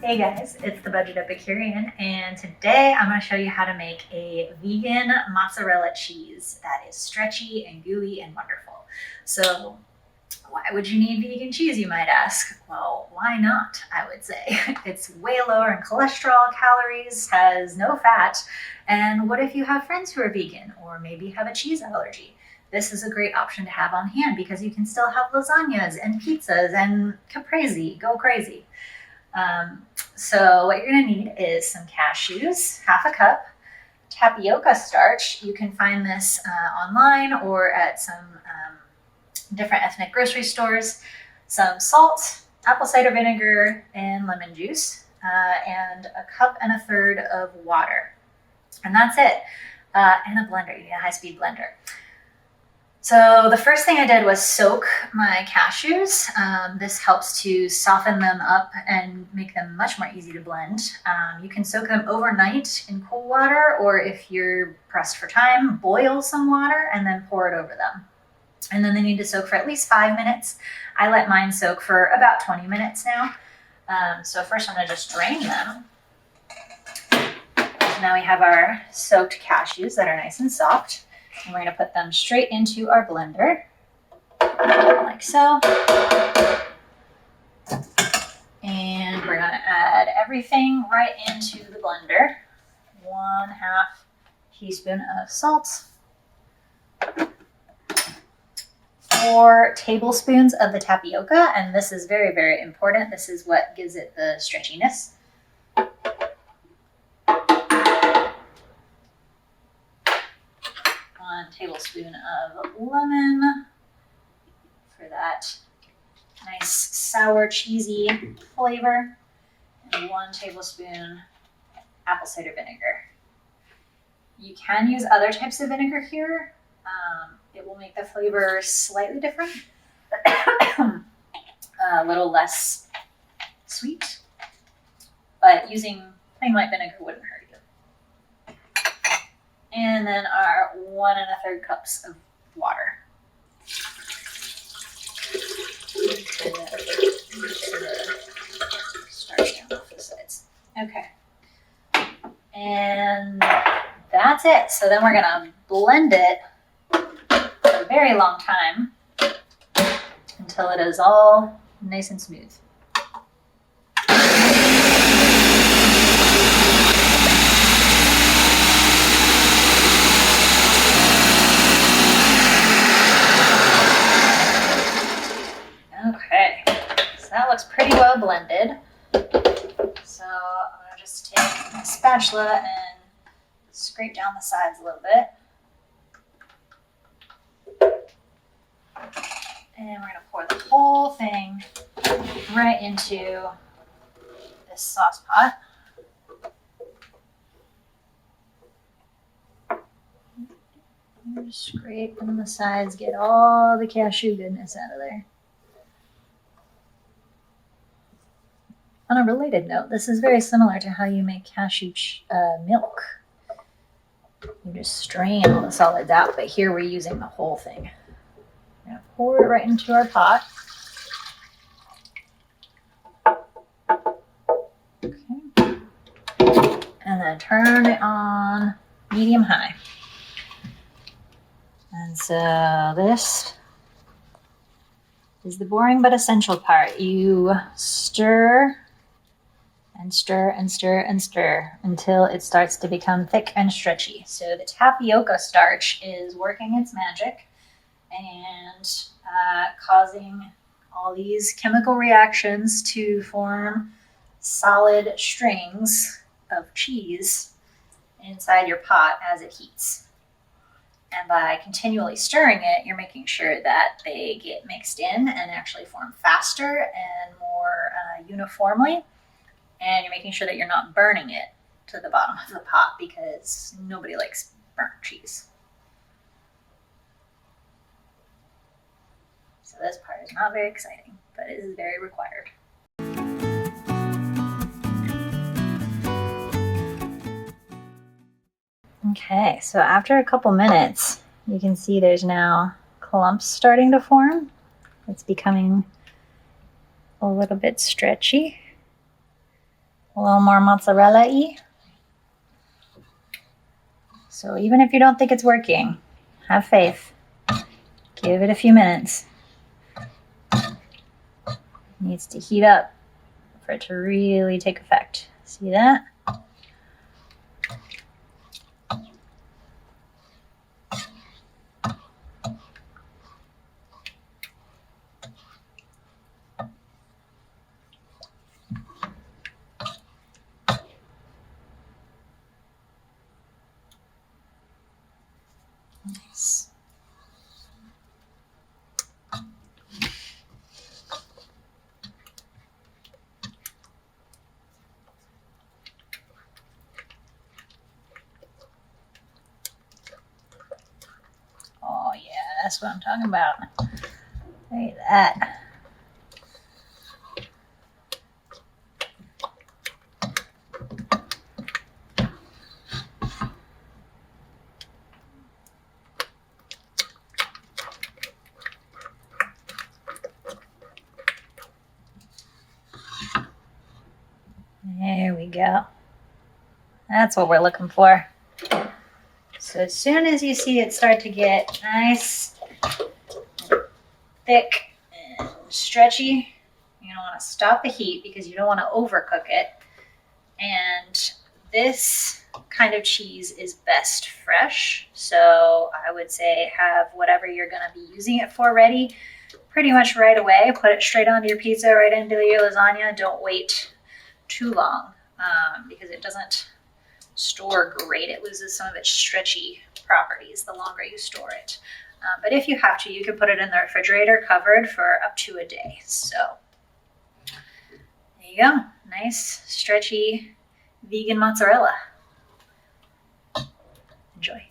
Hey guys, it's the Budget Epicurean, and today I'm going to show you how to make a vegan mozzarella cheese that is stretchy and gooey and wonderful. So why would you need vegan cheese, you might ask? Well, why not, I would say. It's way lower in cholesterol, calories, has no fat, and what if you have friends who are vegan or maybe have a cheese allergy? This is a great option to have on hand because you can still have lasagnas and pizzas and caprese, go crazy. So what you're going to need is some cashews, half a cup, tapioca starch. You can find this online or at some different ethnic grocery stores, some salt, apple cider vinegar, and lemon juice, and a cup and a third of water. And that's it. And a blender. You need a high-speed blender. So the first thing I did was soak my cashews. This helps to soften them up and make them much more easy to blend. You can soak them overnight in cool water, or if you're pressed for time, boil some water and then pour it over them. And then they need to soak for at least 5 minutes. I let mine soak for about 20 minutes now. So first I'm going to just drain them. So now we have our soaked cashews that are nice and soft. And we're going to put them straight into our blender, like so. And we're going to add everything right into the blender. 1/2 teaspoon of salt, 4 tablespoons of the tapioca, and this is very, very important. This is what gives it the stretchiness. 1 tablespoon of lemon for that nice sour cheesy flavor, and 1 tablespoon apple cider vinegar. You can use other types of vinegar here. It will make the flavor slightly different, a little less sweet, but using plain white vinegar wouldn't hurt you. And then our 1 1/3 cups of water. Starch down off the sides. Okay. And that's it. So then we're going to blend it for a very long time until it is all nice and smooth. Okay, so that looks pretty well blended. So I'm going to just take my spatula and scrape down the sides a little bit. And we're going to pour the whole thing right into this sauce pot. Just scrape on the sides, get all the cashew goodness out of there. On a related note, this is very similar to how you make cashew milk. You just strain all the solids out, but here we're using the whole thing. We're going to pour it right into our pot. Okay. And then turn it on medium-high. And so this is the boring but essential part. You stir and stir and stir and stir until it starts to become thick and stretchy. So the tapioca starch is working its magic and causing all these chemical reactions to form solid strings of cheese inside your pot as it heats. And by continually stirring it, you're making sure that they get mixed in and actually form faster and more uniformly. And you're making sure that you're not burning it to the bottom of the pot because nobody likes burnt cheese. So this part is not very exciting, but it is very required. Okay, so after a couple minutes, you can see there's now clumps starting to form. It's becoming a little bit stretchy. A little more mozzarella-y. So even if you don't think it's working, have faith. Give it a few minutes. It needs to heat up for it to really take effect. See that? Nice. Oh yeah, that's what I'm talking about. Look at that. There we go. That's what we're looking for. So as soon as you see it start to get nice, thick, and stretchy, you don't want to stop the heat because you don't want to overcook it. And this kind of cheese is best fresh. So I would say have whatever you're going to be using it for ready pretty much right away. Put it straight onto your pizza, right into your lasagna. Don't wait too long because it doesn't store great. It loses some of its stretchy properties the longer you store it. But if you have to, you can put it in the refrigerator covered for up to a day. So there you go. Nice, stretchy vegan mozzarella. Enjoy.